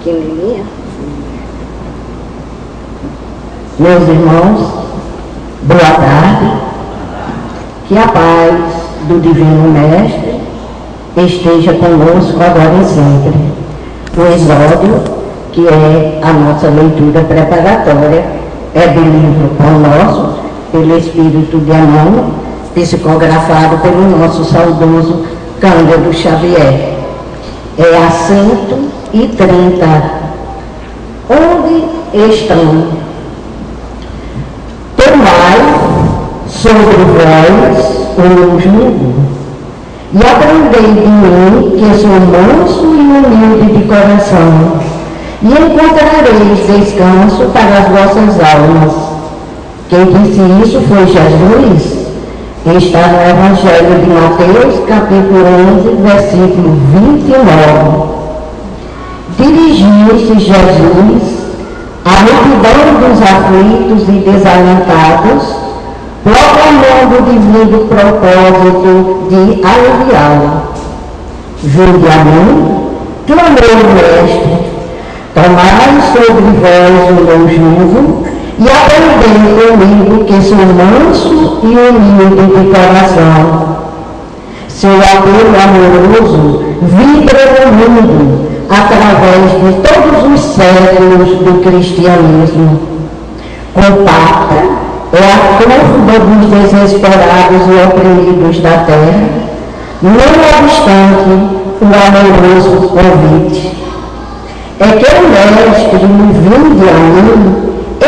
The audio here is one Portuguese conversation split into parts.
pequenininha. Meus irmãos, boa tarde. Que a paz do Divino Mestre esteja conosco agora e sempre. O exódio, que é a nossa leitura preparatória, é do livro Pão Nosso, pelo Espírito de Emmanuel, psicografado pelo nosso saudoso Cândido Xavier. É a 130. Onde estão? Tomai sobre vós o jugo, e aprendei de mim, que sou manso e humilde de coração, e encontrareis descanso para as vossas almas. Quem disse isso foi Jesus. Está no Evangelho de Mateus, capítulo 11, versículo 29. Dirigiu-se Jesus à multidão dos aflitos e desalentados, proclamando o divino propósito de aliviá-lo. Vinde a mim, clamou o Mestre, tomai sobre vós o meu jugo e aprendei comigo, que sou manso e humilde de coração. Seu apelo amoroso vibra no mundo através de todos os séculos do cristianismo. Compacta é a turba dos desesperados e oprimidos da terra, não obstante o amoroso convite. É que o Mestre, no vinde a mim,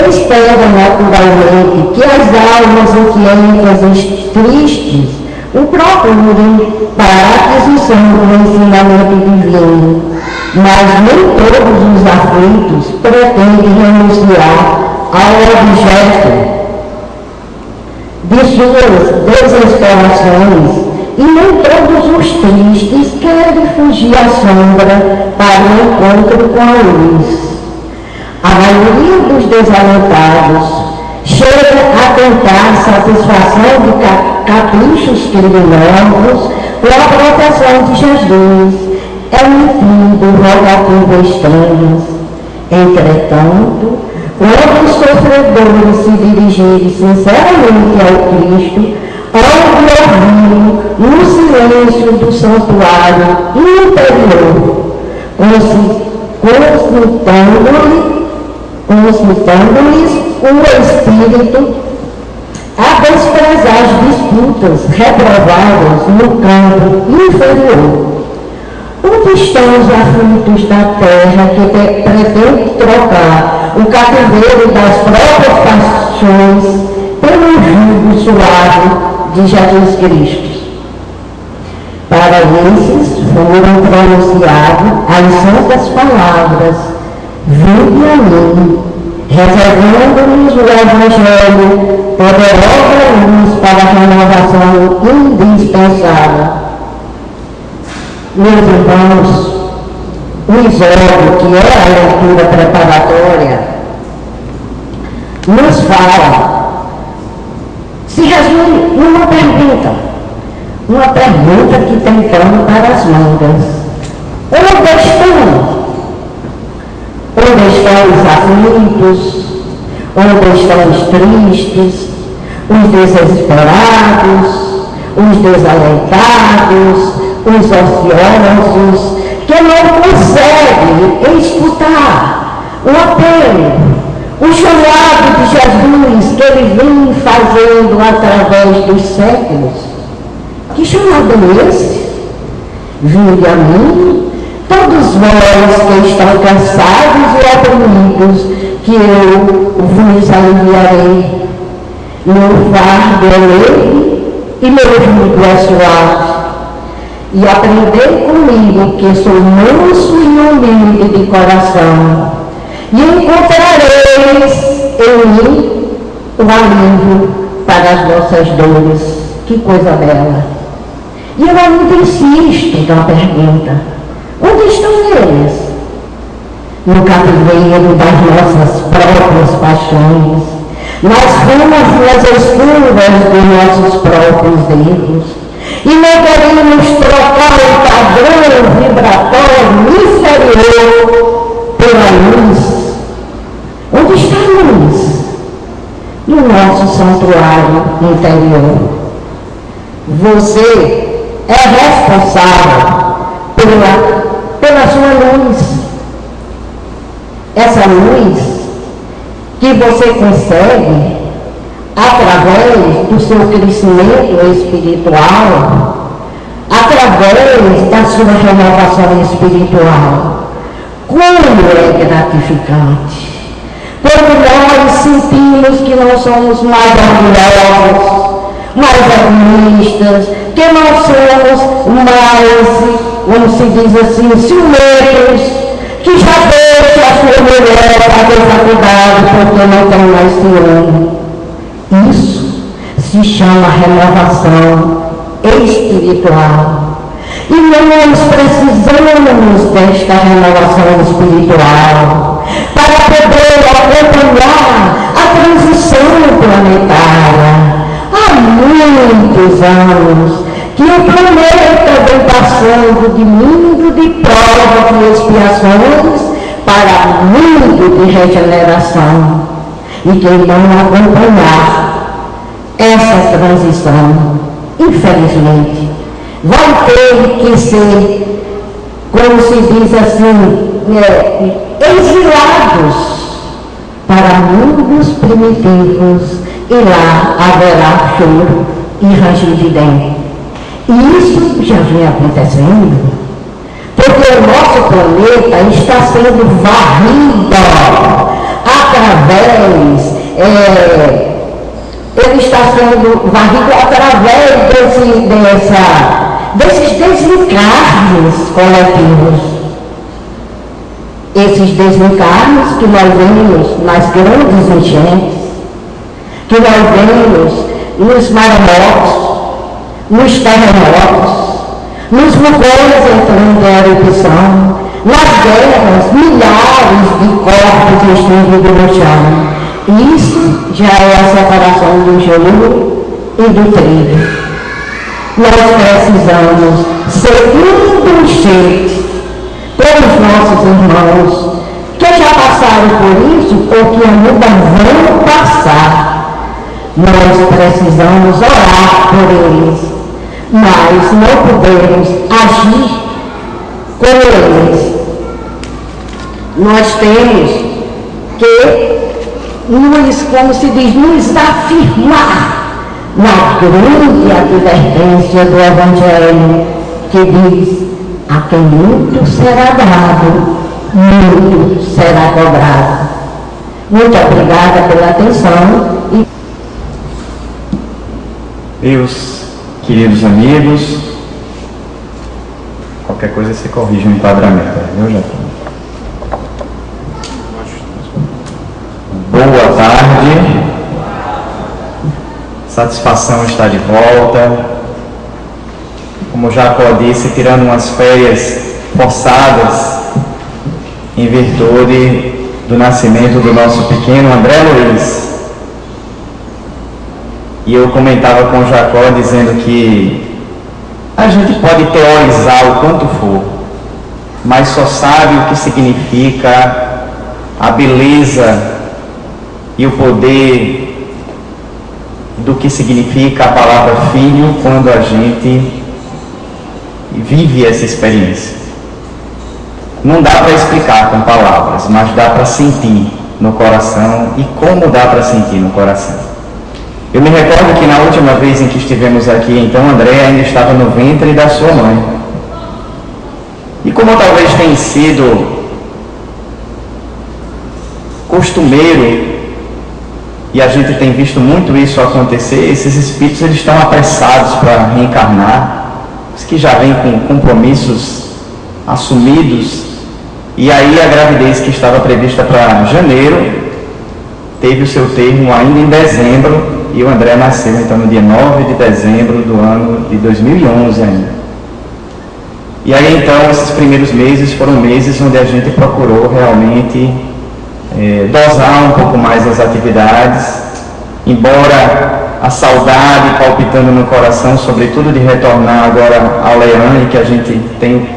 espera naturalmente que as almas inquietas e tristes o procurem para a aquisição do ensinamento divino, mas nem todos os aflitos pretendem renunciar ao objeto de suas desesperações, e nem todos os tristes querem fugir à sombra para o encontro com a luz. A maioria dos desalentados chega a tentar satisfação de caprichos criminosos com a proteção de Jesus, emitindo rogativas estranhas. Entretanto, quando os sofredores se dirigirem sinceramente ao Cristo, hão de ouvi-lo no silêncio do santuário interior, concitando-lhes o Espírito a desprezar as disputas reprovadas no campo inferior. Onde estão os aflitos da terra que pretendem trocar o cativeiro das próprias paixões pelo jugo suave de Jesus Cristo? Para esses foram pronunciadas as santas palavras: vinde a mim, reservando-nos o Evangelho, poderosa luz para a renovação indispensável. Meus irmãos, o exódio, que é a leitura preparatória, nos fala, se resume numa pergunta que tem pano para as mangas. Onde estão? Onde estão os aflitos? Onde estão os tristes? Os desesperados? Os desalentados? Os ociosos? Que não conseguem escutar o apelo, o chamado de Jesus que ele vem fazendo através dos séculos. Que chamado é esse? Vinde a mim, todos vós que estão cansados e oprimidos, que eu vos aliviarei. Meu fardo é leve e meu jugo é suave. E aprendei comigo, que sou manso e humilde de coração, e encontrareis em mim o alívio para as vossas dores. Que coisa bela! E eu ainda insisto na pergunta: onde estão eles? No cativeiro das nossas próprias paixões, nas ruas e nas escuras dos nossos próprios erros. E não queremos trocar o padrão vibratório inferior pela luz. Onde está a luz? No nosso santuário interior. Você é responsável pela sua luz. Essa luz que você consegue através do seu crescimento espiritual, através da sua renovação espiritual. Como é gratificante quando nós sentimos que não somos mais orgulhosos, mais egoístas, que não somos mais, como se diz assim, ciumentos, que já deixa a sua mulher fazer faculdade porque não tem mais ciúme. Isso se chama renovação espiritual. E nós precisamos desta renovação espiritual para poder acompanhar a transição planetária. Há muitos anos que o planeta vem passando de mundo de provas e expiações para mundo de regeneração. E quem não acompanhar essa transição, infelizmente, vai ter que ser, como se diz assim, exilados para mundos primitivos, e lá haverá choro e ranger de dentro. E isso já vem acontecendo, porque o nosso planeta está sendo varrido através, ele está sendo varrido através desses desencarnes coletivos. Esses desencarnes que nós vemos nas grandes enchentes, que nós vemos nos maremotos, nos terremotos, nos vulcões entrando em erupção, nas guerras, milhares de corpos estendidos no chão. Isso já é a separação do joio e do trigo. Nós precisamos ser indulgentes pelos nossos irmãos que já passaram por isso ou que ainda vão passar. Nós precisamos orar por eles, mas não podemos agir como eles. Nós temos que como se diz, nos afirmar na grande advertência do Evangelho, que diz: a quem muito será dado, muito será cobrado. Muito obrigada pela atenção. Meus queridos amigos, qualquer coisa você corrige o enquadramento, viu, Jacó? Boa tarde, satisfação estar de volta. Como Jacó disse, tirando umas férias forçadas em virtude do nascimento do nosso pequeno André Luiz. E eu comentava com Jacó dizendo que a gente pode teorizar o quanto for, mas só sabe o que significa a beleza e o poder do que significa a palavra filho quando a gente vive essa experiência. Não dá para explicar com palavras, mas dá para sentir no coração. E como dá para sentir no coração? Eu me recordo que na última vez em que estivemos aqui, então, André ainda estava no ventre da sua mãe. E como talvez tenha sido costumeiro, e a gente tem visto muito isso acontecer, esses espíritos eles estão apressados para reencarnar, os que já vêm com compromissos assumidos, e aí a gravidez que estava prevista para janeiro teve o seu termo ainda em dezembro, e o André nasceu então no dia 9 de dezembro do ano de 2011 ainda. E aí então esses primeiros meses foram meses onde a gente procurou realmente dosar um pouco mais as atividades, embora a saudade palpitando no coração, sobretudo de retornar agora ao Leane, que a gente tem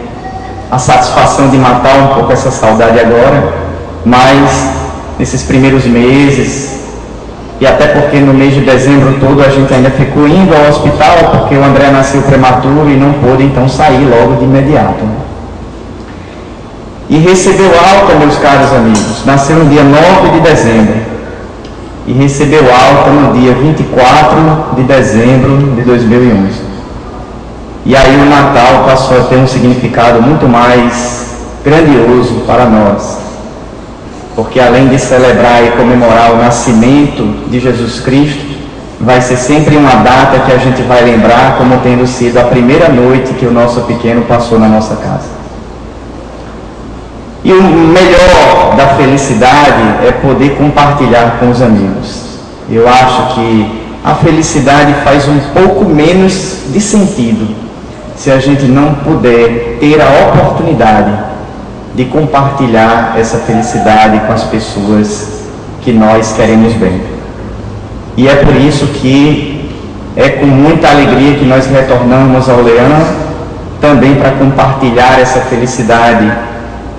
a satisfação de matar um pouco essa saudade agora, mas nesses primeiros meses, e até porque no mês de dezembro todo a gente ainda ficou indo ao hospital, porque o André nasceu prematuro e não pôde então sair logo de imediato. E recebeu alta, meus caros amigos, nasceu no dia 9 de dezembro, e recebeu alta no dia 24 de dezembro de 2011. E aí o Natal passou a ter um significado muito mais grandioso para nós, porque além de celebrar e comemorar o nascimento de Jesus Cristo, vai ser sempre uma data que a gente vai lembrar como tendo sido a primeira noite que o nosso pequeno passou na nossa casa. E o melhor da felicidade é poder compartilhar com os amigos. Eu acho que a felicidade faz um pouco menos de sentido se a gente não puder ter a oportunidade de compartilhar essa felicidade com as pessoas que nós queremos bem. E é por isso que é com muita alegria que nós retornamos ao Leão, também para compartilhar essa felicidade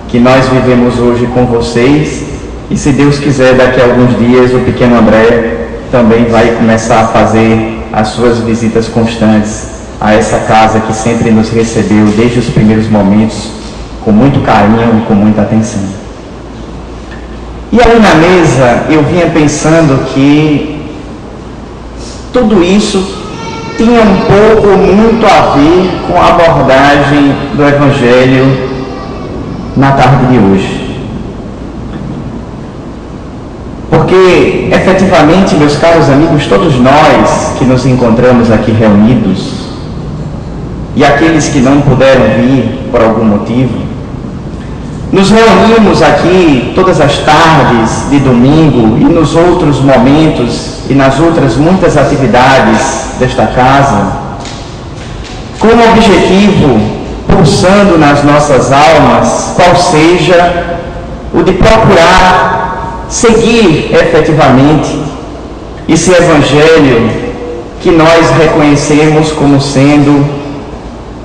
que nós vivemos hoje com vocês, e se Deus quiser, daqui a alguns dias o pequeno André também vai começar a fazer as suas visitas constantes a essa casa que sempre nos recebeu desde os primeiros momentos, com muito carinho e com muita atenção. E aí na mesa eu vinha pensando que tudo isso tinha um pouco, muito a ver com a abordagem do Evangelho na tarde de hoje. Porque, efetivamente, meus caros amigos, todos nós que nos encontramos aqui reunidos, e aqueles que não puderam vir por algum motivo, nos reunimos aqui todas as tardes de domingo e nos outros momentos e nas outras muitas atividades desta casa, com o objetivo, pulsando nas nossas almas, qual seja o de procurar seguir efetivamente esse Evangelho que nós reconhecemos como sendo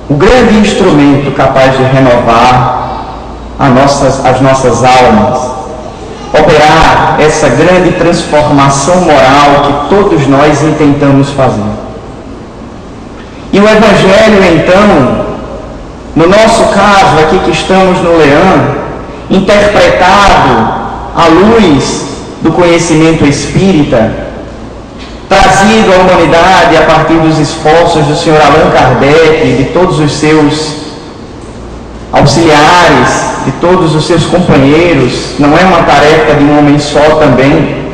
o grande instrumento capaz de renovar as nossas almas, operar essa grande transformação moral que todos nós intentamos fazer. E o Evangelho, então, no nosso caso, aqui que estamos no Leão, interpretado à luz do conhecimento espírita, trazido à humanidade a partir dos esforços do Sr. Allan Kardec e de todos os seus auxiliares, de todos os seus companheiros, não é uma tarefa de um homem só também,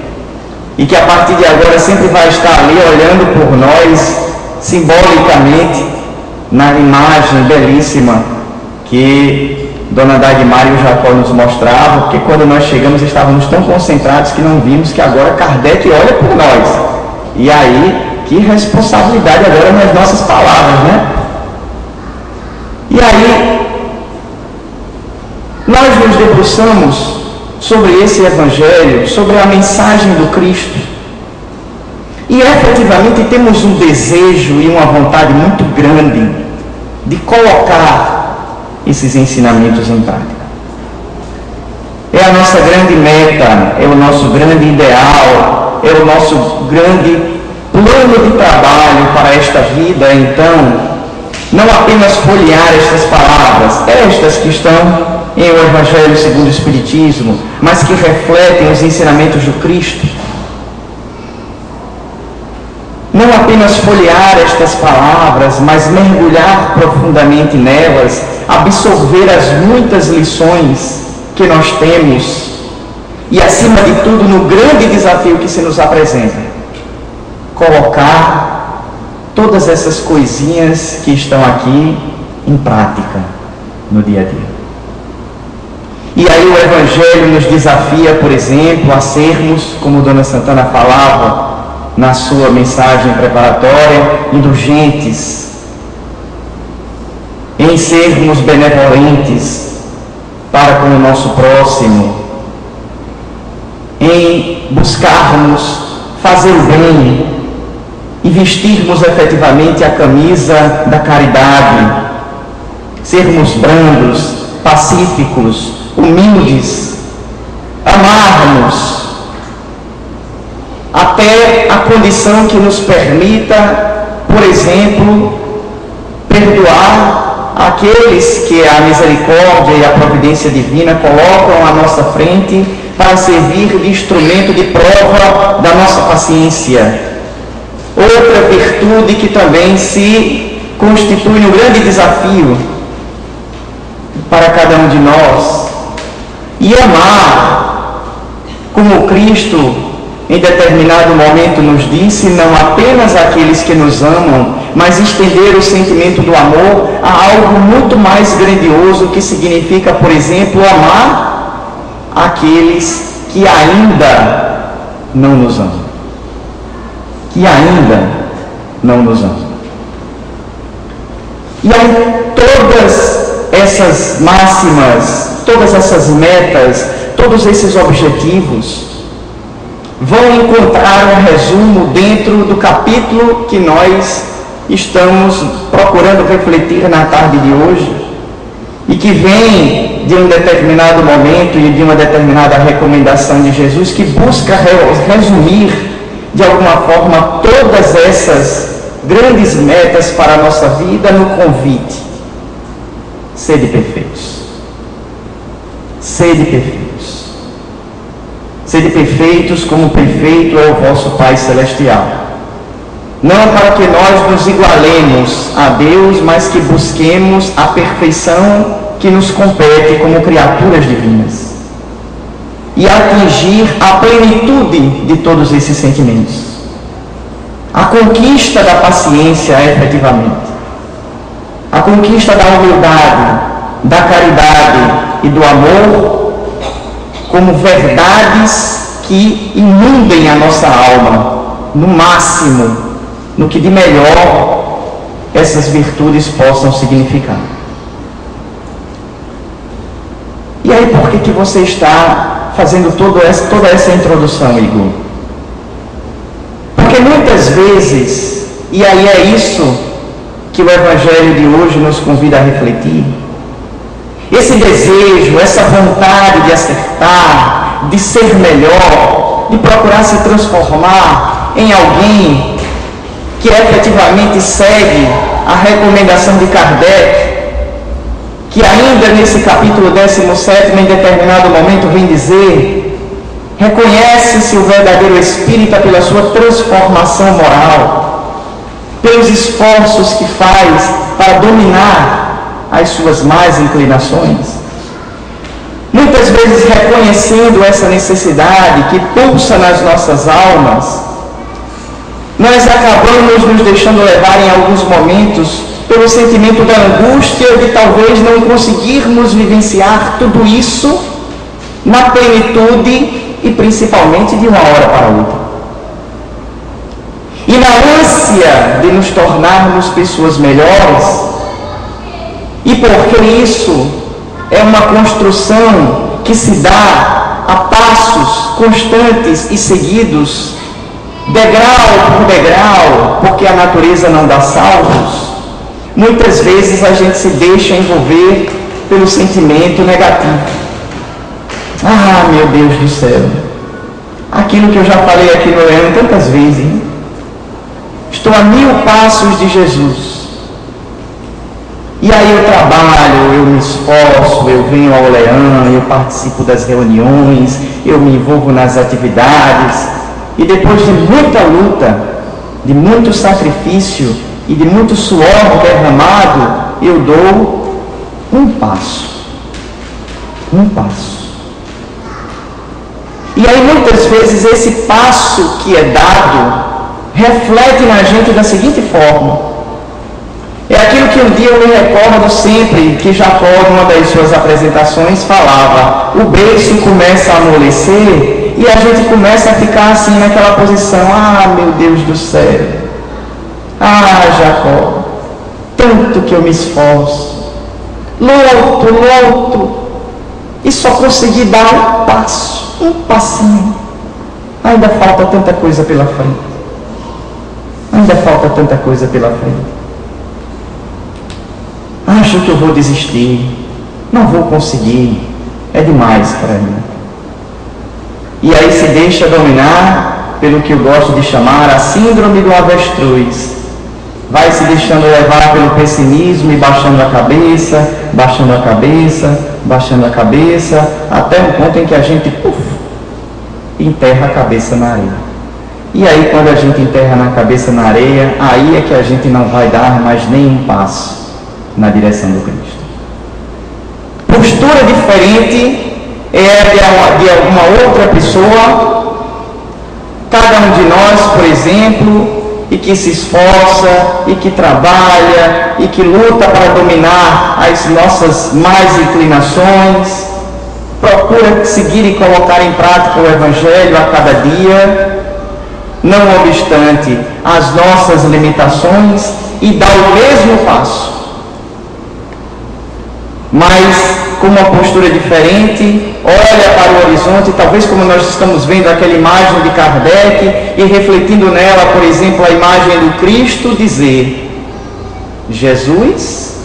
e que a partir de agora sempre vai estar ali olhando por nós, simbolicamente, na imagem belíssima que Dona Dagmar e o Jacó nos mostravam, porque quando nós chegamos estávamos tão concentrados que não vimos que agora Kardec olha por nós. E aí, que responsabilidade agora nas nossas palavras, né? E aí, nós nos debruçamos sobre esse Evangelho, sobre a mensagem do Cristo. E efetivamente temos um desejo e uma vontade muito grande de colocar esses ensinamentos em prática. É a nossa grande meta, é o nosso grande ideal, é o nosso grande plano de trabalho para esta vida, então, não apenas folhear estas palavras, estas que estão em o Evangelho segundo o Espiritismo, mas que refletem os ensinamentos do Cristo. Não apenas folhear estas palavras, mas mergulhar profundamente nelas, absorver as muitas lições que nós temos e, acima de tudo, no grande desafio que se nos apresenta, colocar todas essas coisinhas que estão aqui em prática no dia a dia. E aí o Evangelho nos desafia, por exemplo, a sermos, como Dona Santana falava na sua mensagem preparatória, indulgentes, em sermos benevolentes para com o nosso próximo, em buscarmos fazer o bem e vestirmos efetivamente a camisa da caridade, sermos brandos, pacíficos, humildes, amarmos, até a condição que nos permita, por exemplo, perdoar aqueles que a misericórdia e a providência divina colocam à nossa frente para servir de instrumento de prova da nossa paciência. Outra virtude que também se constitui um grande desafio para cada um de nós. E amar, como Cristo em determinado momento nos disse, não apenas aqueles que nos amam, mas estender o sentimento do amor a algo muito mais grandioso, que significa, por exemplo, amar aqueles que ainda não nos amam. Que ainda não nos amam. E aí todas essas máximas, todas essas metas, todos esses objetivos vão encontrar um resumo dentro do capítulo que nós estamos procurando refletir na tarde de hoje, e que vem de um determinado momento e de uma determinada recomendação de Jesus, que busca resumir de alguma forma todas essas grandes metas para a nossa vida no convite: sede perfeitos. Sede perfeitos. Sede perfeitos como perfeito é o vosso Pai Celestial. Não para que nós nos igualemos a Deus, mas que busquemos a perfeição que nos compete como criaturas divinas, e atingir a plenitude de todos esses sentimentos. A conquista da paciência, efetivamente. A conquista da humildade, da caridade e do amor como verdades que inundem a nossa alma, no máximo, no que de melhor essas virtudes possam significar. E aí, por que você está fazendo toda essa introdução, Igor? Porque muitas vezes, e aí é isso que o Evangelho de hoje nos convida a refletir, esse desejo, essa vontade de acertar, de ser melhor, de procurar se transformar em alguém que efetivamente segue a recomendação de Kardec, que ainda nesse capítulo 17, em determinado momento, vem dizer: reconhece-se o verdadeiro espírita pela sua transformação moral, pelos esforços que faz para dominar as suas más inclinações. Muitas vezes, reconhecendo essa necessidade que pulsa nas nossas almas, nós acabamos nos deixando levar em alguns momentos pelo sentimento da angústia de talvez não conseguirmos vivenciar tudo isso na plenitude e principalmente de uma hora para outra. E na ânsia de nos tornarmos pessoas melhores, e porque isso é uma construção que se dá a passos constantes e seguidos, degrau por degrau, porque a natureza não dá saltos, muitas vezes a gente se deixa envolver pelo sentimento negativo. Ah, meu Deus do céu, aquilo que eu já falei aqui no Leão tantas vezes, hein? Estou a 1000 passos de Jesus. E aí eu trabalho, eu me esforço, eu venho ao Leão, eu participo das reuniões, eu me envolvo nas atividades, e depois de muita luta, de muito sacrifício e de muito suor derramado, eu dou um passo. Um passo. E aí muitas vezes esse passo que é dado reflete na gente da seguinte forma: é aquilo que um dia eu me recordo sempre, que Jacó, numa das suas apresentações, falava: o berço começa a amolecer e a gente começa a ficar assim naquela posição: ah, meu Deus do céu, ah, Jacó, tanto que eu me esforço, luto, e só consegui dar um passo, um passinho. Ainda falta tanta coisa pela frente. Ainda falta tanta coisa pela frente. Acho que eu vou desistir. Não vou conseguir, é demais para mim. E aí se deixa dominar pelo que eu gosto de chamar a síndrome do avestruz. Vai se deixando levar pelo pessimismo e baixando a cabeça, baixando a cabeça, baixando a cabeça, até um ponto em que a gente enterra a cabeça na areia. E aí quando a gente enterra na cabeça na areia, aí é que a gente não vai dar mais nenhum passo na direção do Cristo. Postura diferente é de alguma outra pessoa, cada um de nós, por exemplo, e que se esforça, e que trabalha, e que luta para dominar as nossas más inclinações, procura seguir e colocar em prática o Evangelho a cada dia, não obstante as nossas limitações, e dá o mesmo passo, mas com uma postura diferente, olha para o horizonte, talvez como nós estamos vendo aquela imagem de Kardec, e refletindo nela, por exemplo, a imagem do Cristo, dizer: Jesus,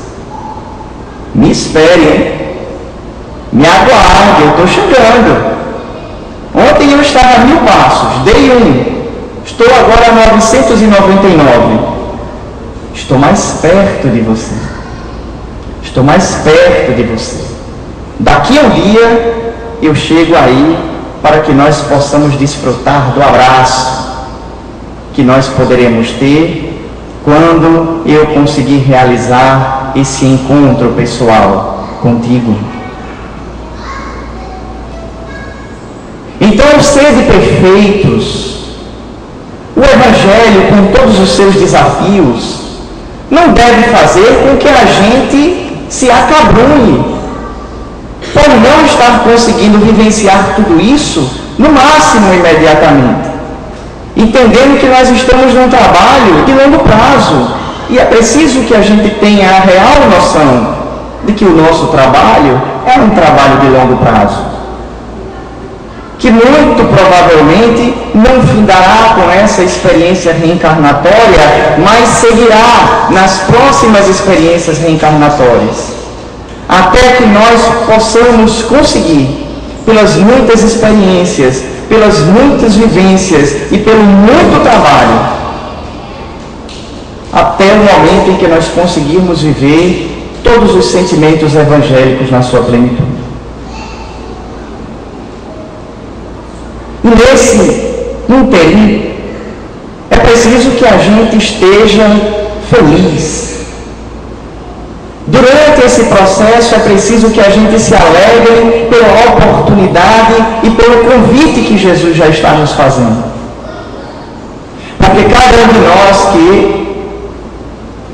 me espere, me aguarde, eu estou chegando. Ontem eu estava a 1000 passos, dei um, estou agora a 999, estou mais perto de você, estou mais perto de você. Daqui a um dia eu chego aí para que nós possamos desfrutar do abraço que nós poderemos ter quando eu conseguir realizar esse encontro pessoal contigo. Então, sede perfeitos. O Evangelho, com todos os seus desafios, não deve fazer com que a gente se acabrunhe por não estar conseguindo vivenciar tudo isso no máximo imediatamente, entendendo que nós estamos num trabalho de longo prazo e é preciso que a gente tenha a real noção de que o nosso trabalho é um trabalho de longo prazo, que muito provavelmente não findará com essa experiência reencarnatória, mas seguirá nas próximas experiências reencarnatórias, até que nós possamos conseguir, pelas muitas experiências, pelas muitas vivências e pelo muito trabalho, até o momento em que nós conseguirmos viver todos os sentimentos evangélicos na sua plenitude. E nesse interim, é preciso que a gente esteja feliz. Durante esse processo é preciso que a gente se alegre pela oportunidade e pelo convite que Jesus já está nos fazendo. Porque cada um de nós que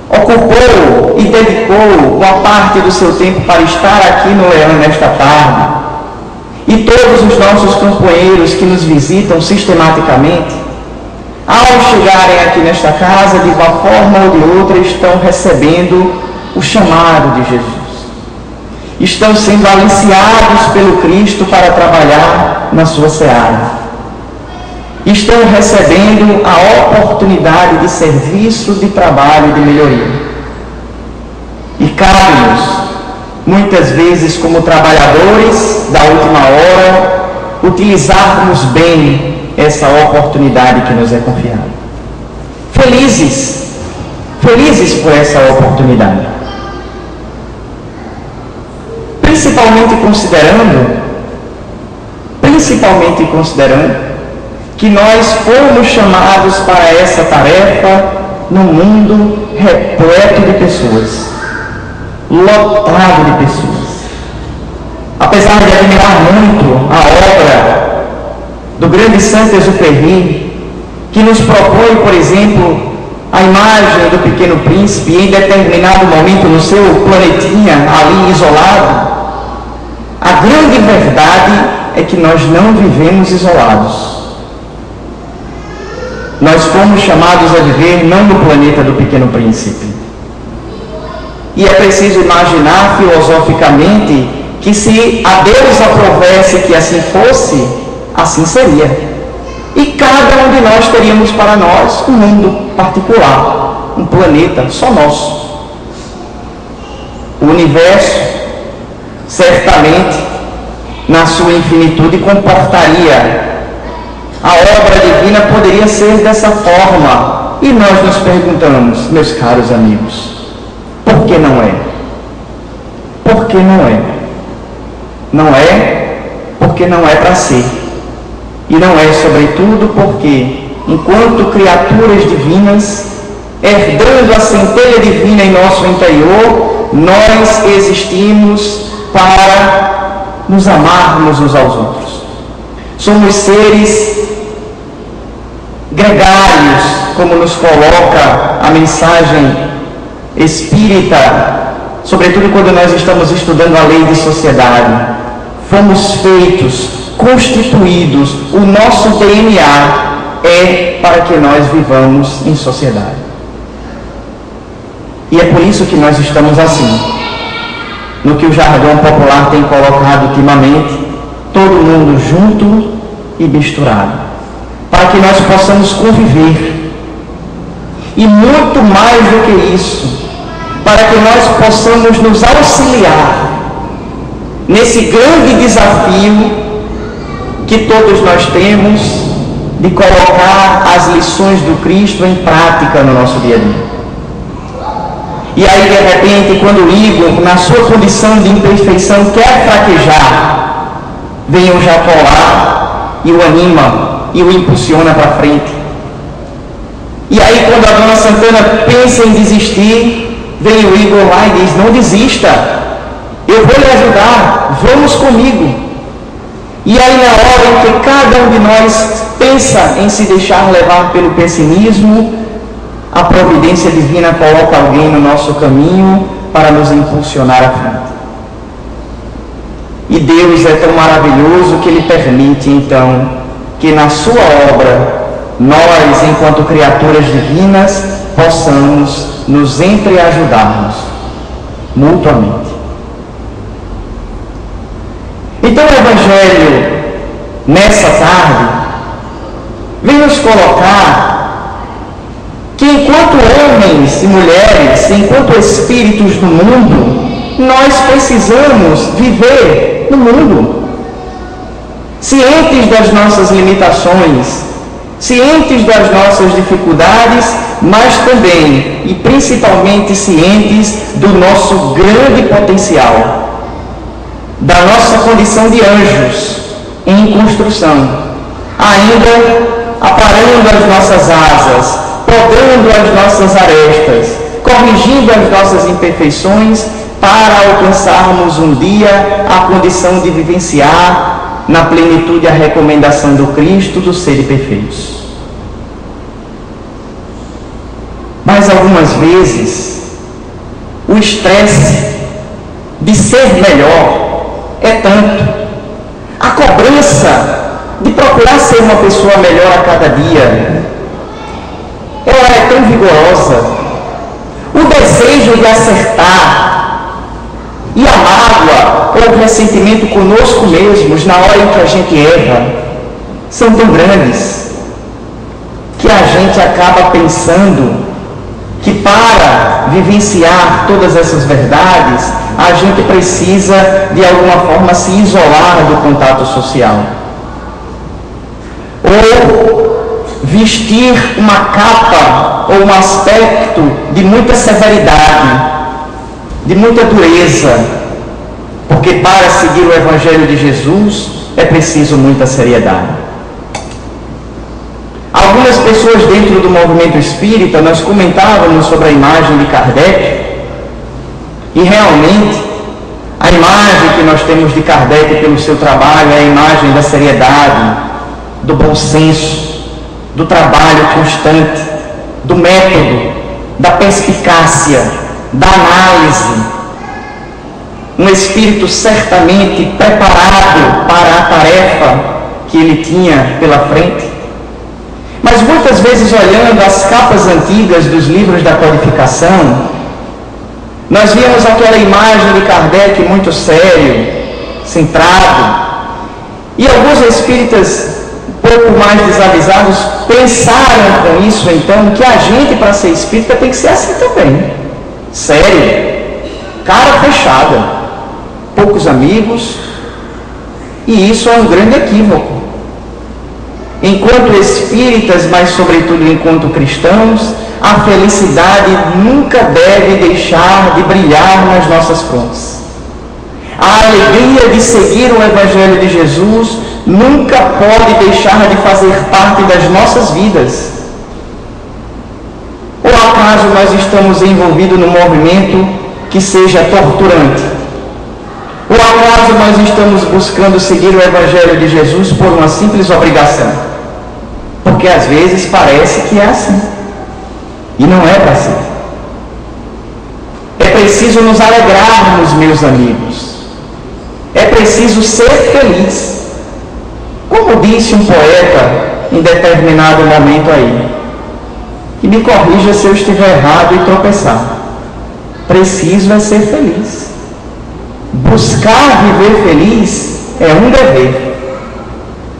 ocupou e dedicou uma parte do seu tempo para estar aqui no Leão nesta tarde, e todos os nossos companheiros que nos visitam sistematicamente, ao chegarem aqui nesta casa, de uma forma ou de outra, estão recebendo o chamado de Jesus. Estão sendo aliciados pelo Cristo para trabalhar na sua seara. Estão recebendo a oportunidade de serviço, de trabalho e de melhoria. E cabe-nos, muitas vezes como trabalhadores da última hora, utilizarmos bem essa oportunidade que nos é confiada. Felizes por essa oportunidade. Principalmente considerando que nós fomos chamados para essa tarefa num mundo repleto de pessoas, lotado de pessoas. Apesar de admirar muito a obra do grande Saint-Exupéry, que nos propõe, por exemplo, a imagem do Pequeno Príncipe em determinado momento no seu planetinha ali isolado, a grande verdade é que nós não vivemos isolados. Nós fomos chamados a viver não no planeta do Pequeno Príncipe. E é preciso imaginar filosoficamente que se a Deus aprovesse que assim fosse, assim seria. E cada um de nós teríamos para nós um mundo particular, um planeta só nosso. O universo certamente, na sua infinitude, comportaria. A obra divina poderia ser dessa forma. E nós nos perguntamos, meus caros amigos, por que não é? Por que não é? Não é porque não é para ser. E não é, sobretudo, porque, enquanto criaturas divinas, herdando a centelha divina em nosso interior, nós existimos para nos amarmos uns aos outros. Somos seres gregários, como nos coloca a mensagem espírita, sobretudo quando nós estamos estudando a lei de sociedade. Fomos feitos, constituídos, o nosso DNA é para que nós vivamos em sociedade. E é por isso que nós estamos assim, no que o jargão popular tem colocado ultimamente, todo mundo junto e misturado, para que nós possamos conviver. E muito mais do que isso, para que nós possamos nos auxiliar nesse grande desafio que todos nós temos de colocar as lições do Cristo em prática no nosso dia a dia. E aí, de repente, quando o Igor, na sua condição de imperfeição, quer fraquejar, vem o Jacó lá e o anima e o impulsiona para frente. E aí, quando a dona Santana pensa em desistir, vem o Igor lá e diz, não desista, eu vou lhe ajudar, vamos comigo. E aí, na hora em que cada um de nós pensa em se deixar levar pelo pessimismo, a providência divina coloca alguém no nosso caminho para nos impulsionar à frente. E Deus é tão maravilhoso que Ele permite, então, que na sua obra, nós, enquanto criaturas divinas, possamos nos entreajudarmos mutuamente. Então o Evangelho, nessa tarde, vem nos colocar que enquanto homens e mulheres, enquanto espíritos do mundo, nós precisamos viver no mundo, cientes das nossas limitações, cientes das nossas dificuldades, mas também e principalmente cientes do nosso grande potencial, da nossa condição de anjos em construção, ainda aparando as nossas asas, podando as nossas arestas, corrigindo as nossas imperfeições, para alcançarmos um dia a condição de vivenciar na plenitude a recomendação do Cristo dos seres perfeitos. Mas algumas vezes o estresse de ser melhor é tanto, a cobrança de procurar ser uma pessoa melhor a cada dia, ela é tão vigorosa, o desejo de acertar e a mágoa ou o ressentimento conosco mesmos na hora em que a gente erra são tão grandes que a gente acaba pensando que para vivenciar todas essas verdades a gente precisa de alguma forma se isolar do contato social ou vestir uma capa ou um aspecto de muita severidade, de muita dureza, porque para seguir o Evangelho de Jesus é preciso muita seriedade. Algumas pessoas dentro do movimento espírita, nós comentávamos sobre a imagem de Kardec, e realmente a imagem que nós temos de Kardec pelo seu trabalho é a imagem da seriedade, do bom senso, do trabalho constante, do método, da perspicácia, da análise. Um espírito certamente preparado para a tarefa que ele tinha pela frente. Mas muitas vezes, olhando as capas antigas dos livros da codificação, nós víamos aquela imagem de Kardec muito sério, centrado, e alguns espíritas um pouco mais desavisados pensaram com isso, então, que a gente, para ser espírita, tem que ser assim também, sério, cara fechada. poucos amigos, e isso é um grande equívoco. Enquanto espíritas, mas sobretudo enquanto cristãos, a felicidade nunca deve deixar de brilhar nas nossas frontes. A alegria de seguir o Evangelho de Jesus nunca pode deixar de fazer parte das nossas vidas. Ou acaso nós estamos envolvidos num movimento que seja torturante? Ou acaso nós estamos buscando seguir o Evangelho de Jesus por uma simples obrigação? Porque às vezes parece que é assim. E não é para ser. É preciso nos alegrarmos, meus amigos. É preciso ser feliz. Como disse um poeta em determinado momento aí, e me corrija se eu estiver errado e tropeçar, preciso é ser feliz. Buscar viver feliz é um dever,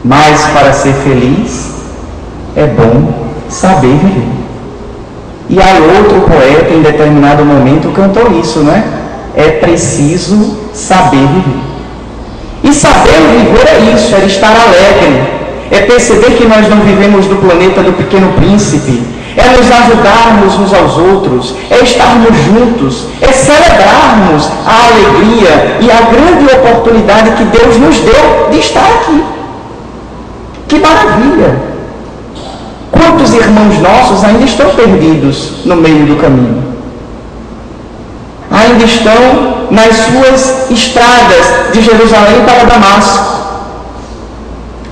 mas para ser feliz é bom saber viver. E aí outro poeta em determinado momento cantou isso, né? É preciso saber viver. E saber viver é isso, é estar alegre, é perceber que nós não vivemos no planeta do Pequeno Príncipe, é nos ajudarmos uns aos outros, é estarmos juntos, é celebrarmos a alegria e a grande oportunidade que Deus nos deu de estar aqui. Que maravilha! Quantos irmãos nossos ainda estão perdidos no meio do caminho? Ainda estão nas suas estradas de Jerusalém para Damasco.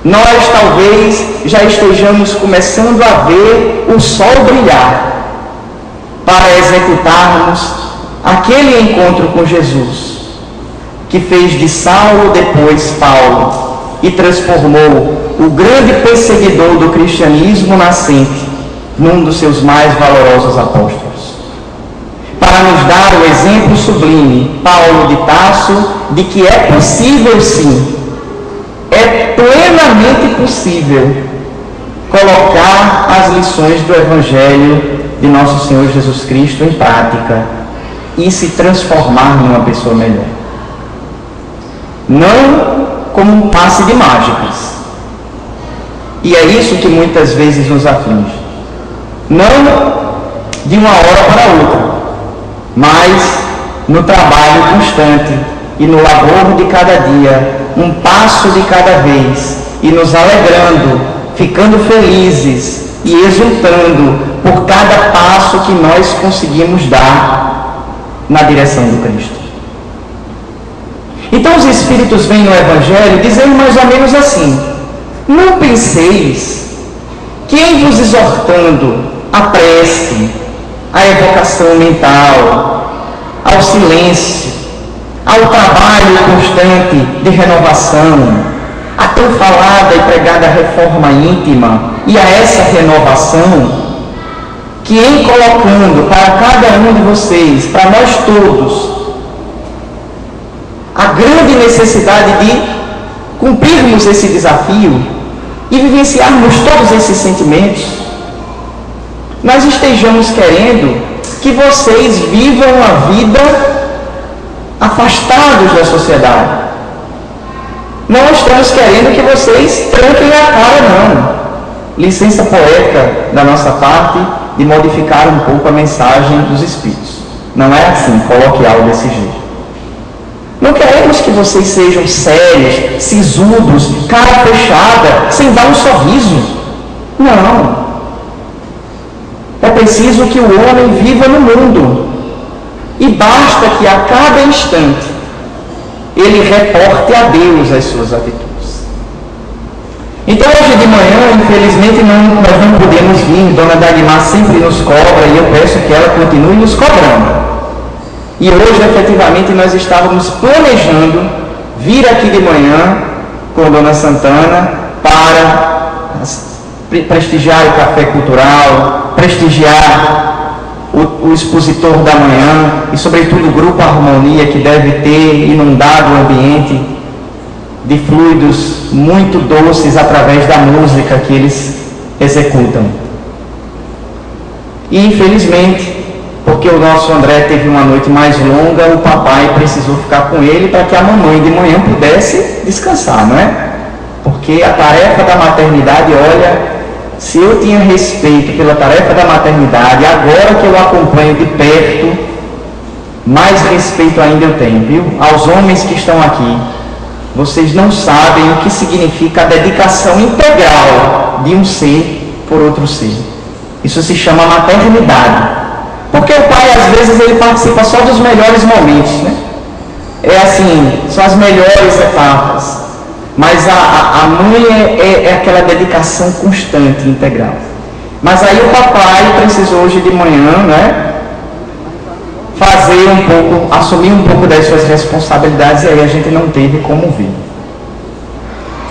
Nós talvez já estejamos começando a ver o sol brilhar para executarmos aquele encontro com Jesus, que fez de Saulo depois Paulo e transformou o grande perseguidor do cristianismo nascente num dos seus mais valorosos apóstolos. Para nos dar o exemplo sublime, Paulo de Tarso, de que é possível sim, é plenamente possível colocar as lições do Evangelho de nosso Senhor Jesus Cristo em prática e se transformar numa pessoa melhor. Não como um passe de mágicas. E é isso que muitas vezes nos aflige. Não de uma hora para outra, mas no trabalho constante e no labor de cada dia, um passo de cada vez, e nos alegrando, ficando felizes e exultando por cada passo que nós conseguimos dar na direção do Cristo. Então os Espíritos vêm no Evangelho dizendo mais ou menos assim: não penseis que em vos exortando à prece, à evocação mental, ao silêncio, ao trabalho constante de renovação, a tão falada e pregada reforma íntima e a essa renovação, que em colocando para cada um de vocês, para nós todos, a grande necessidade de cumprirmos esse desafio e vivenciarmos todos esses sentimentos, nós estejamos querendo que vocês vivam a vida afastados da sociedade. Não estamos querendo que vocês tranquem a cara, não. Licença poética da nossa parte de modificar um pouco a mensagem dos Espíritos. Não é assim, coloquial desse jeito. Não queremos que vocês sejam sérios, sisudos, cara fechada, sem dar um sorriso. Não. É preciso que o homem viva no mundo. E basta que a cada instante ele reporte a Deus as suas atitudes. Então hoje de manhã, infelizmente, nós não podemos vir. Dona Dagmar sempre nos cobra e eu peço que ela continue nos cobrando. E hoje, efetivamente, nós estávamos planejando vir aqui de manhã com a Dona Santana para prestigiar o café cultural, prestigiar o expositor da manhã e, sobretudo, o Grupo Harmonia, que deve ter inundado o ambiente de fluidos muito doces através da música que eles executam. E, infelizmente, porque o nosso André teve uma noite mais longa, o papai precisou ficar com ele para que a mamãe de manhã pudesse descansar, não é? Porque a tarefa da maternidade, olha, se eu tinha respeito pela tarefa da maternidade, agora que eu acompanho de perto, mais respeito ainda eu tenho, viu? Aos homens que estão aqui, vocês não sabem o que significa a dedicação integral de um ser por outro ser. Isso se chama maternidade. Porque o pai, às vezes, ele participa só dos melhores momentos, né? É assim, são as melhores etapas. Mas a mãe é aquela dedicação constante, integral. Mas aí o papai precisou hoje de manhã, né? Fazer um pouco, assumir um pouco das suas responsabilidades, e aí a gente não teve como vir.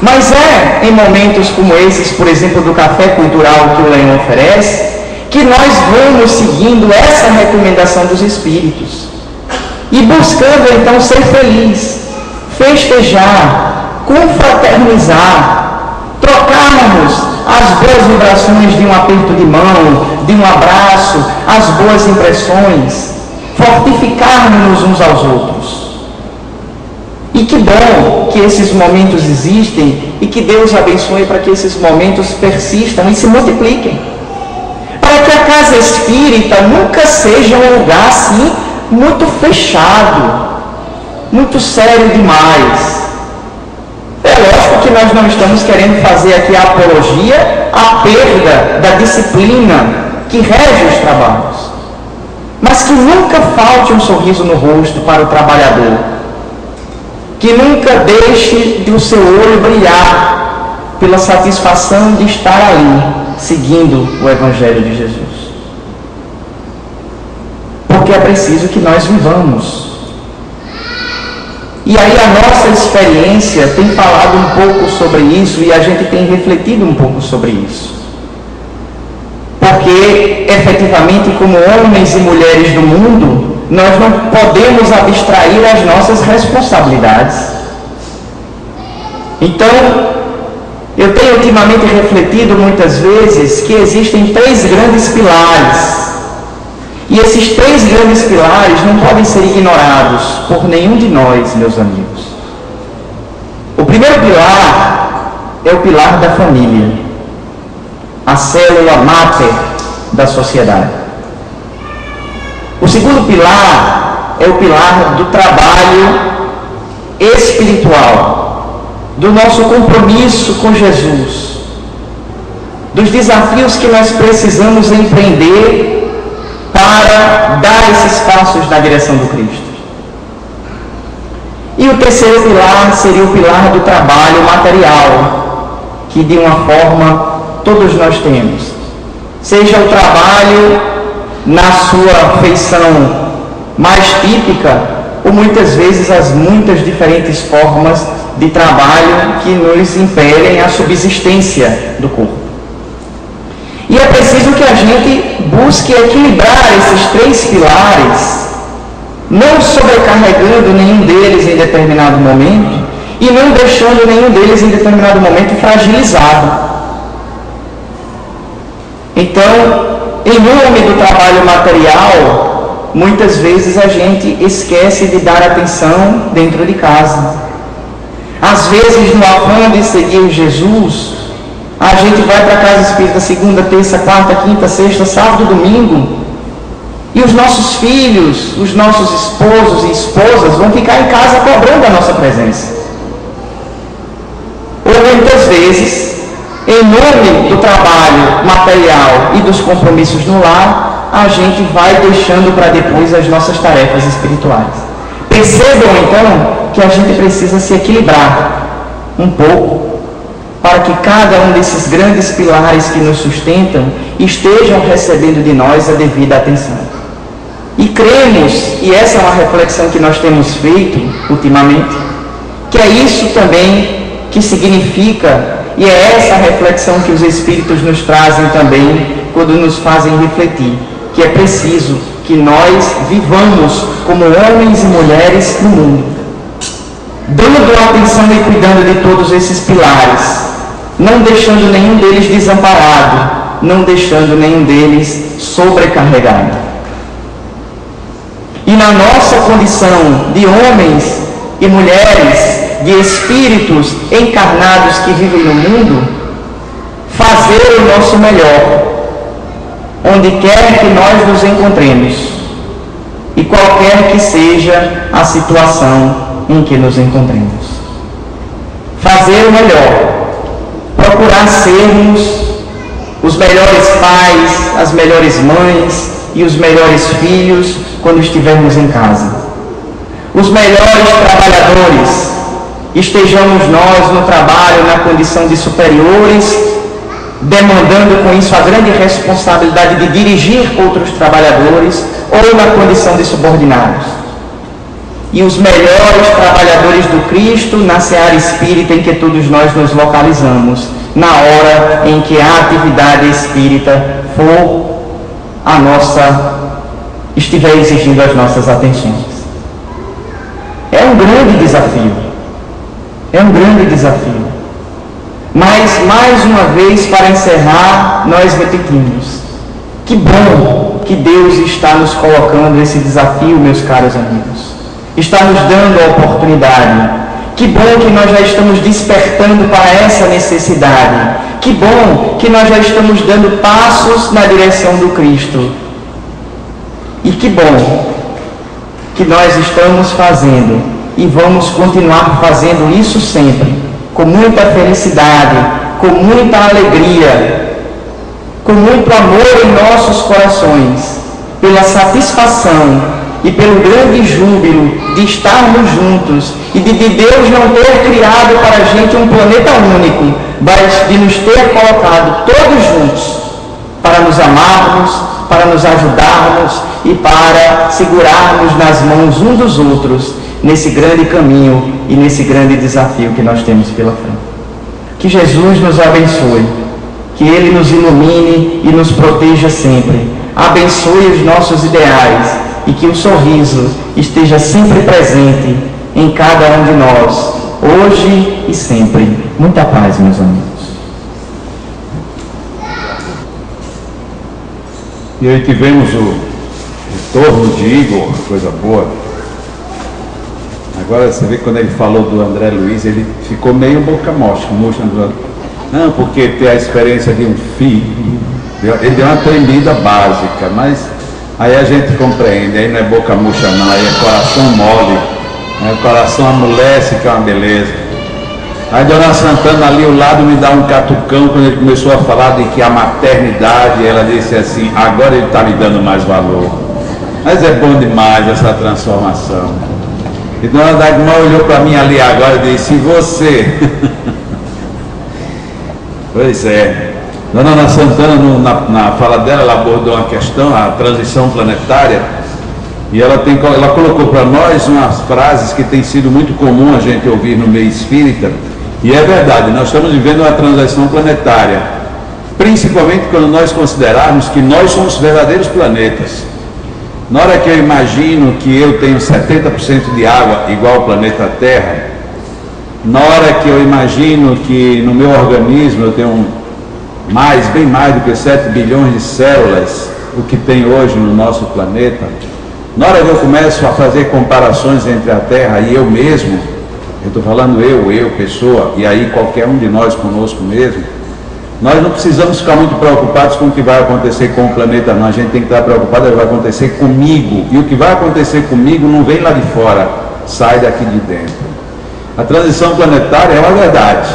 Mas é em momentos como esses, por exemplo, do café cultural que o Leão oferece, que nós vamos seguindo essa recomendação dos Espíritos e buscando então ser feliz, festejar, confraternizar, trocarmos as boas vibrações de um aperto de mão, de um abraço, as boas impressões, fortificarmos uns aos outros. E que bom que esses momentos existem e que Deus abençoe para que esses momentos persistam e se multipliquem. Para que a casa espírita nunca seja um lugar assim muito fechado, muito sério demais. É lógico que nós não estamos querendo fazer aqui a apologia à perda da disciplina que rege os trabalhos, mas que nunca falte um sorriso no rosto para o trabalhador, que nunca deixe o seu olho brilhar pela satisfação de estar ali, seguindo o Evangelho de Jesus. Porque é preciso que nós vivamos. E aí a nossa experiência tem falado um pouco sobre isso e a gente tem refletido um pouco sobre isso. Porque, efetivamente, como homens e mulheres do mundo, nós não podemos abstrair as nossas responsabilidades. Então, eu tenho ultimamente refletido muitas vezes que existem 3 grandes pilares. E esses 3 grandes pilares não podem ser ignorados por nenhum de nós, meus amigos. O primeiro pilar é o pilar da família, a célula máter da sociedade. O segundo pilar é o pilar do trabalho espiritual, do nosso compromisso com Jesus, dos desafios que nós precisamos empreender para dar esses passos na direção do Cristo. E o terceiro pilar seria o pilar do trabalho material, que de uma forma todos nós temos. Seja o trabalho na sua feição mais típica, ou muitas vezes as muitas diferentes formas de trabalho que nos impelem a subsistência do corpo. E é preciso que a gente busque equilibrar esses 3 pilares, não sobrecarregando nenhum deles em determinado momento e não deixando nenhum deles em determinado momento fragilizado. Então, em nome do trabalho material, muitas vezes a gente esquece de dar atenção dentro de casa. Às vezes, no afã de seguir Jesus, a gente vai para a casa espírita segunda, terça, quarta, quinta, sexta, sábado, domingo, e os nossos filhos, os nossos esposos e esposas vão ficar em casa cobrando a nossa presença. Ou muitas vezes, em nome do trabalho material e dos compromissos no lar, a gente vai deixando para depois as nossas tarefas espirituais. Percebam então que a gente precisa se equilibrar um pouco para que cada um desses grandes pilares que nos sustentam estejam recebendo de nós a devida atenção. E cremos, e essa é uma reflexão que nós temos feito ultimamente, que é isso também que significa, e é essa reflexão que os Espíritos nos trazem também quando nos fazem refletir, que é preciso que nós vivamos como homens e mulheres no mundo, dando atenção e cuidando de todos esses pilares, não deixando nenhum deles desamparado, não deixando nenhum deles sobrecarregado. na nossa condição de homens e mulheres, de espíritos encarnados que vivem no mundo, fazer o nosso melhor, onde quer que nós nos encontremos e qualquer que seja a situação em que nos encontremos. Fazer o melhor, procurar sermos os melhores pais, as melhores mães e os melhores filhos quando estivermos em casa. Os melhores trabalhadores, estejamos nós no trabalho na condição de superiores, demandando com isso a grande responsabilidade de dirigir outros trabalhadores, ou na condição de subordinados. E os melhores trabalhadores do Cristo na seara espírita em que todos nós nos localizamos, na hora em que a atividade espírita estiver exigindo as nossas atenções. É um grande desafio. É um grande desafio. Mas, mais uma vez, para encerrar, nós repetimos: que bom que Deus está nos colocando esse desafio, meus caros amigos. Está nos dando a oportunidade. Que bom que nós já estamos despertando para essa necessidade. Que bom que nós já estamos dando passos na direção do Cristo. E que bom que nós estamos fazendo e vamos continuar fazendo isso sempre, com muita felicidade, com muita alegria, com muito amor em nossos corações, pela satisfação e pelo grande júbilo de estarmos juntos e de Deus não ter criado para a gente um planeta único, mas de nos ter colocado todos juntos para nos amarmos, para nos ajudarmos e para segurarmos nas mãos uns dos outros nesse grande caminho e nesse grande desafio que nós temos pela frente. Que Jesus nos abençoe, que Ele nos ilumine e nos proteja sempre, abençoe os nossos ideais e que o sorriso esteja sempre presente em cada um de nós, hoje e sempre. Muita paz, meus amigos. E aí tivemos o retorno de Igor, coisa boa. Agora você vê que quando ele falou do André Luiz, ele ficou meio boca murcha. Não, porque ter a experiência de um filho, ele deu uma tremida básica, mas aí a gente compreende, aí não é boca murcha não, aí é coração mole, né? O coração amolece, que é uma beleza. Aí Dona Santana ali ao lado me dá um catucão quando ele começou a falar de que a maternidade, ela disse assim, agora ele está me dando mais valor. Mas é bom demais essa transformação. E Dona Dagmar olhou para mim ali agora e disse, e você? Pois é. Dona Santana, na fala dela, ela abordou uma questão, a transição planetária, e ela colocou para nós umas frases que tem sido muito comum a gente ouvir no meio espírita, e é verdade, nós estamos vivendo uma transição planetária, principalmente quando nós considerarmos que nós somos verdadeiros planetas. Na hora que eu imagino que eu tenho 70% de água igual ao planeta Terra, na hora que eu imagino que no meu organismo eu tenho bem mais do que 7 bilhões de células, o que tem hoje no nosso planeta, na hora que eu começo a fazer comparações entre a Terra e eu mesmo, eu estou falando eu, pessoa, e aí qualquer um de nós conosco mesmo, nós não precisamos ficar muito preocupados com o que vai acontecer com o planeta, não. A gente tem que estar preocupado com o que vai acontecer comigo. E o que vai acontecer comigo não vem lá de fora, sai daqui de dentro. A transição planetária é uma verdade.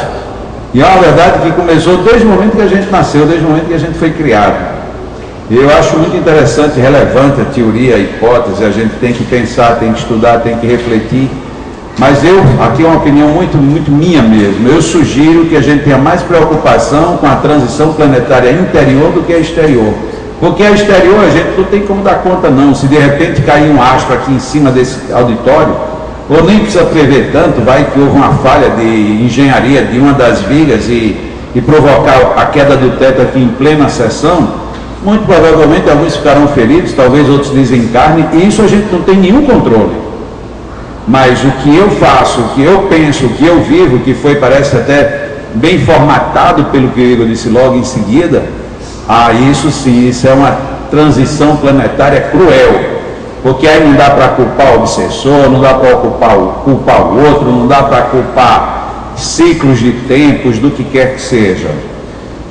E é uma verdade que começou desde o momento que a gente nasceu, desde o momento que a gente foi criado. E eu acho muito interessante, relevante a teoria, a hipótese, a gente tem que pensar, tem que estudar, tem que refletir. Mas aqui é uma opinião muito minha mesmo, eu sugiro que a gente tenha mais preocupação com a transição planetária interior do que a exterior. Porque a exterior a gente não tem como dar conta não, se de repente cair um astro aqui em cima desse auditório, ou nem precisa prever tanto, vai que houve uma falha de engenharia de uma das vigas e provocar a queda do teto aqui em plena sessão, muito provavelmente alguns ficarão feridos, talvez outros desencarnem, e isso a gente não tem nenhum controle. Mas o que eu faço, o que eu penso, o que eu vivo, que foi, parece até bem formatado pelo que o Igor disse logo em seguida, isso sim, isso é uma transição planetária cruel. porque aí não dá para culpar o obsessor, não dá para culpar o outro, não dá para culpar ciclos de tempos, do que quer que seja.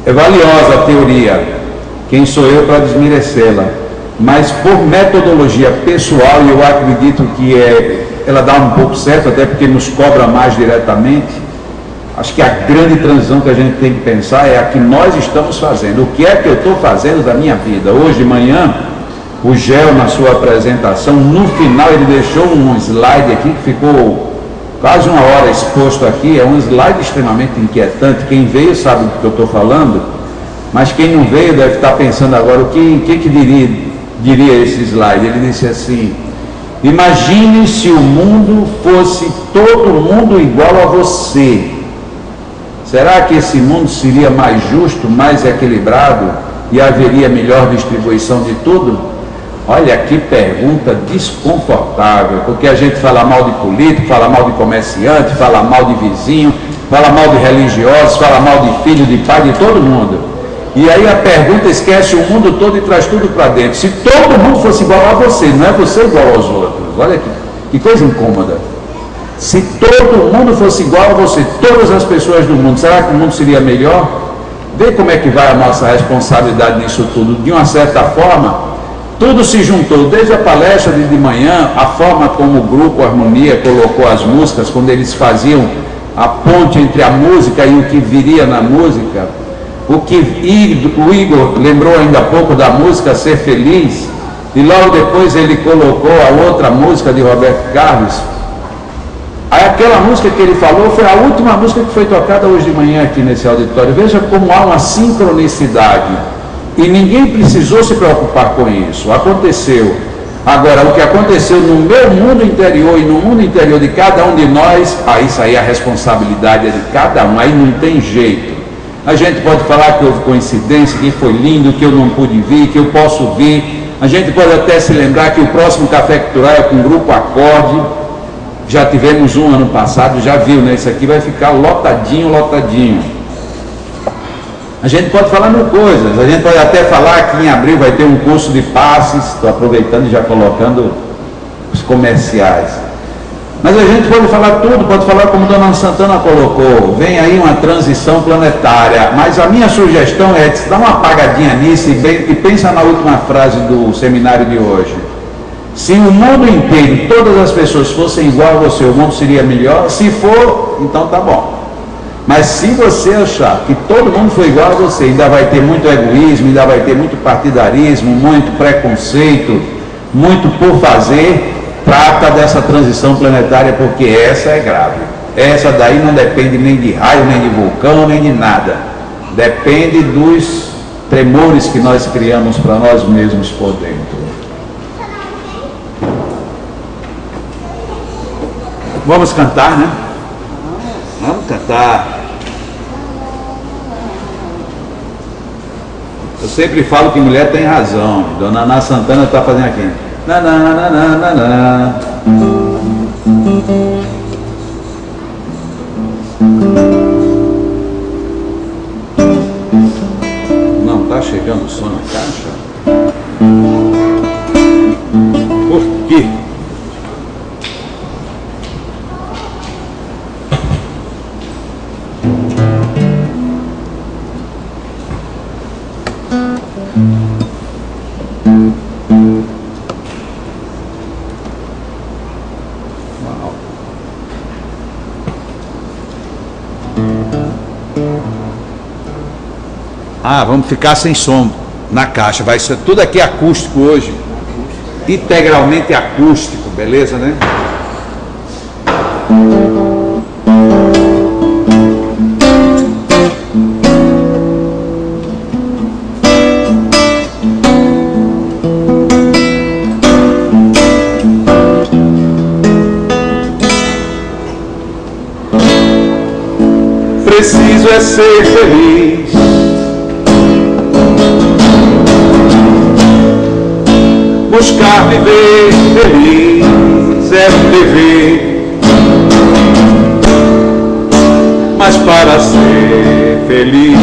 É valiosa a teoria, quem sou eu para desmerecê-la, mas por metodologia pessoal, e eu acredito que ela dá um pouco certo, até porque nos cobra mais diretamente. Acho que a grande transição que a gente tem que pensar é a que nós estamos fazendo. O que é que eu estou fazendo da minha vida? Hoje de manhã, o Gel, na sua apresentação, no final ele deixou um slide aqui que ficou quase uma hora exposto aqui. É um slide extremamente inquietante. Quem veio sabe do que eu estou falando, mas quem não veio deve estar pensando agora o que diria esse slide. Ele disse assim: imagine se o mundo fosse todo mundo igual a você. Será que esse mundo seria mais justo, mais equilibrado e haveria melhor distribuição de tudo? Olha que pergunta desconfortável, porque a gente fala mal de político, fala mal de comerciante, fala mal de vizinho, fala mal de religiosos, fala mal de filho, de pai, de todo mundo. E aí a pergunta esquece o mundo todo e traz tudo para dentro. Se todo mundo fosse igual a você, não é você igual aos outros. Olha que coisa incômoda. Se todo mundo fosse igual a você, todas as pessoas do mundo, será que o mundo seria melhor? Vê como é que vai a nossa responsabilidade nisso tudo. De uma certa forma, tudo se juntou, desde a palestra de manhã, a forma como o grupo Harmonia colocou as músicas, quando eles faziam a ponte entre a música e o que viria na música. O Igor lembrou ainda há pouco da música Ser Feliz, e logo depois ele colocou a outra música de Roberto Carlos. Aí aquela música que ele falou foi a última música que foi tocada hoje de manhã aqui nesse auditório. Veja como há uma sincronicidade, e ninguém precisou se preocupar com isso, aconteceu. Agora, o que aconteceu no meu mundo interior e no mundo interior de cada um de nós, isso aí a responsabilidade é de cada um, aí não tem jeito. A gente pode falar que houve coincidência, que foi lindo, que eu não pude vir, que eu posso vir. A gente pode até se lembrar que o próximo Café Cultural é com o Grupo Acorde. Já tivemos um ano passado, já viu, né? Isso aqui vai ficar lotadinho, lotadinho. A gente pode falar mil coisas. A gente pode até falar que em abril vai ter um curso de passes. Estou aproveitando e já colocando os comerciais. Mas a gente pode falar tudo, pode falar como Dona Santana colocou, vem aí uma transição planetária, mas a minha sugestão é dar uma apagadinha nisso e pensa na última frase do seminário de hoje. Se o mundo inteiro, todas as pessoas fossem igual a você, o mundo seria melhor? Se for, então tá bom. Mas se você achar que todo mundo for igual a você, ainda vai ter muito egoísmo, ainda vai ter muito partidarismo, muito preconceito, muito por fazer. Trata dessa transição planetária, porque essa é grave. Essa daí não depende nem de raio, nem de vulcão, nem de nada. Depende dos tremores que nós criamos para nós mesmos por dentro. Vamos cantar, né? Vamos cantar. Eu sempre falo que mulher tem razão. Dona Ana Santana está fazendo aqui. Na, na, na, na, na, na. Não está chegando o som na caixa? Por quê? Vamos ficar sem som na caixa, vai ser tudo aqui acústico hoje, integralmente acústico, beleza, né? Preciso é ser feliz, buscar viver feliz é um dever, mas para ser feliz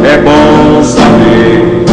é bom saber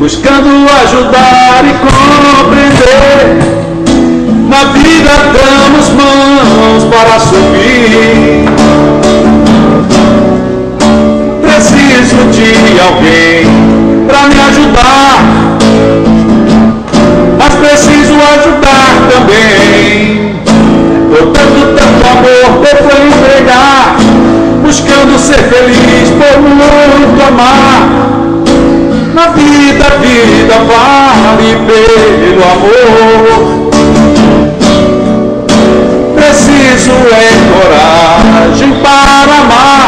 buscando ajudar e compreender. Na vida damos mãos para subir. Preciso de alguém para me ajudar, mas preciso ajudar também. Botando tanto amor devo entregar, buscando ser feliz por muito amar. Na vida, a vida vale pelo amor. Preciso coragem para amar,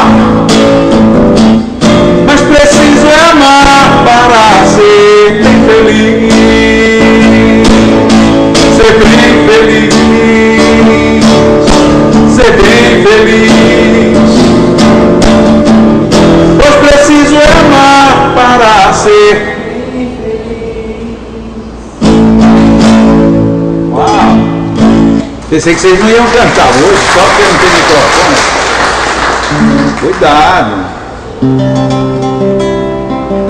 mas preciso amar para ser bem feliz. Ser bem feliz, ser bem feliz. Pois preciso amar para ser bem feliz. Uau! Pensei que vocês não iam cantar hoje, só porque não tem microfone. Cuidado.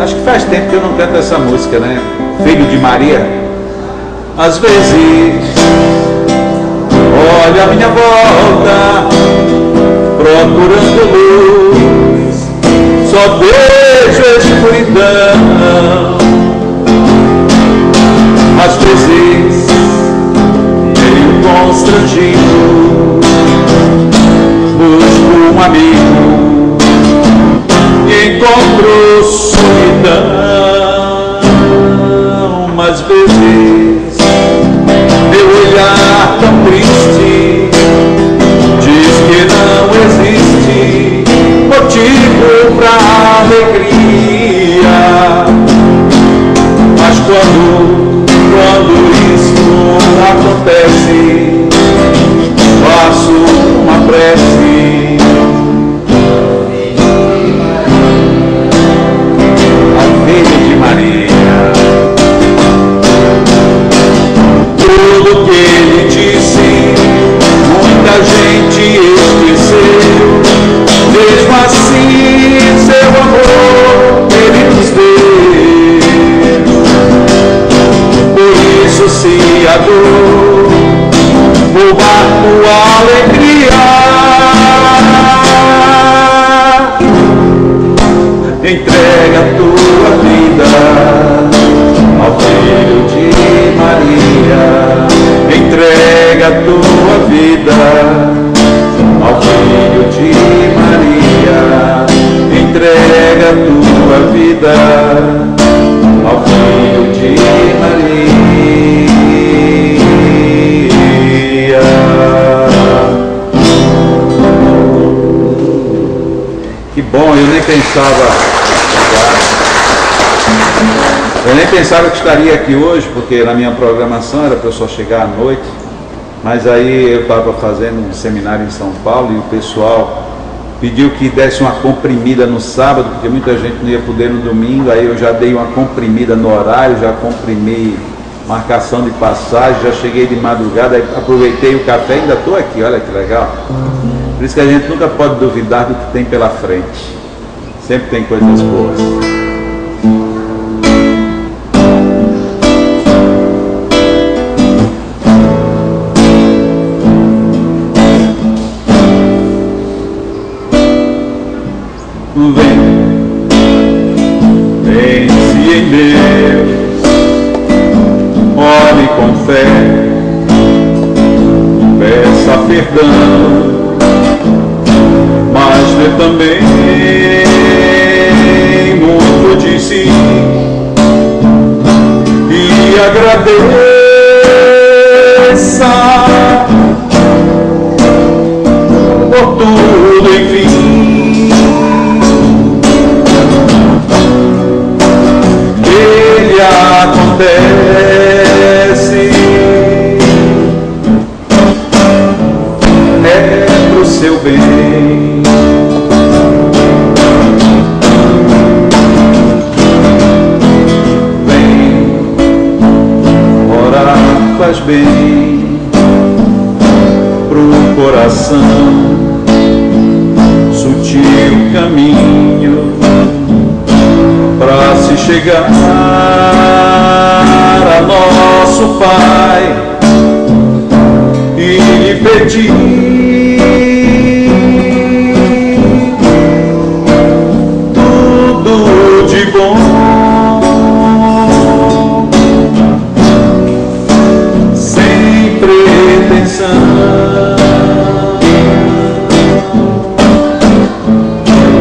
Acho que faz tempo que eu não canto essa música, né? Filho de Maria. Às vezes olho a minha volta procurando luz, só vejo escuridão. Às vezes meio constrangido busco um amigo e encontro solidão. Mas vezes meu olhar tão triste diz que não existe motivo pra alegria. Mas quando isso acontece, faço uma prece ao Filho de Maria. Tudo que ele disse, muita gente esqueceu. Mesmo assim, seu amor ele nos deu. Por isso, se a dor roubar tua alegria, entrega a tua vida ao Filho de Maria. Entrega a tua vida ao Filho de Maria. Entrega a tua vida ao Filho de Maria. Que bom, eu nem pensava. Eu nem pensava que estaria aqui hoje, porque na minha programação era para eu só chegar à noite, mas aí eu estava fazendo um seminário em São Paulo e o pessoal pediu que desse uma comprimida no sábado, porque muita gente não ia poder no domingo. Aí eu já dei uma comprimida no horário, já comprimi marcação de passagem, já cheguei de madrugada, aproveitei o café e ainda estou aqui, olha que legal. Por isso que a gente nunca pode duvidar do que tem pela frente, sempre tem coisas boas. Pense em Deus, ore com fé, peça perdão, mas dê também muito de si e agradeça por tudo, enfim. Acontece é pro seu bem. Vem, orar faz bem pro coração, sutil caminho pra se chegar a nosso Pai e lhe pedir tudo de bom, sem pretensão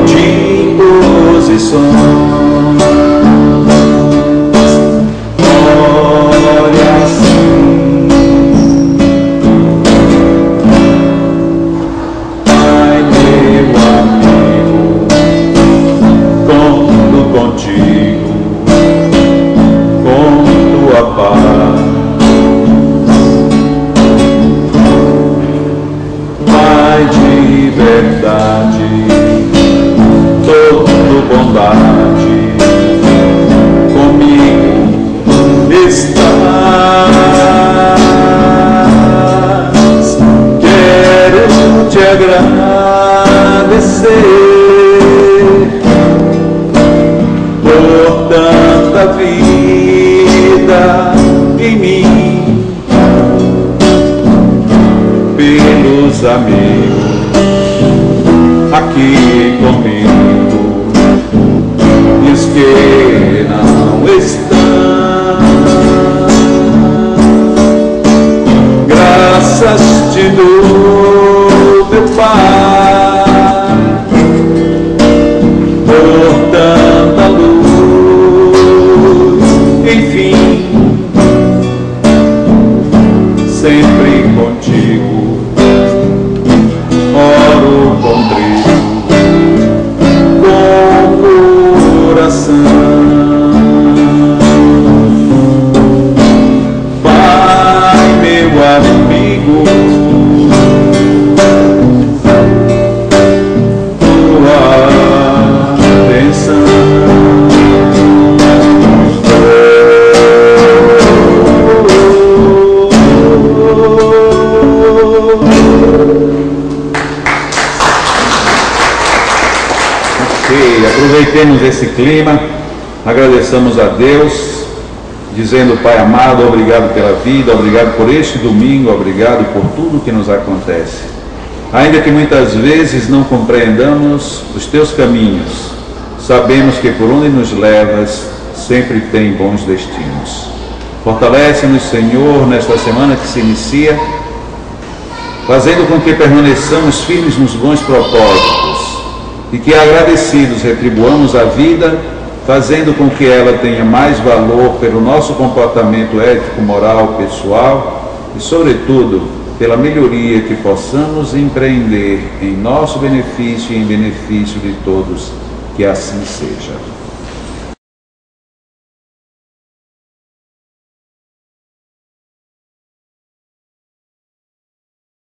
de imposição. Por tanta vida em mim, pelos amigos aqui comigo, e os que não estão, graças te dou, meu Pai, por tanta luz, enfim, sempre contigo, oro contrigo, com coração. Pai, meu amigo, aproveitemos esse clima, agradeçamos a Deus, dizendo: Pai amado, obrigado pela vida, obrigado por este domingo, obrigado por tudo que nos acontece. Ainda que muitas vezes não compreendamos os teus caminhos, sabemos que por onde nos levas sempre tem bons destinos. Fortalece-nos, Senhor, nesta semana que se inicia, fazendo com que permaneçamos firmes nos bons propósitos e que, agradecidos, retribuamos a vida, fazendo com que ela tenha mais valor pelo nosso comportamento ético, moral, pessoal e, sobretudo, pela melhoria que possamos empreender em nosso benefício e em benefício de todos. Que assim seja.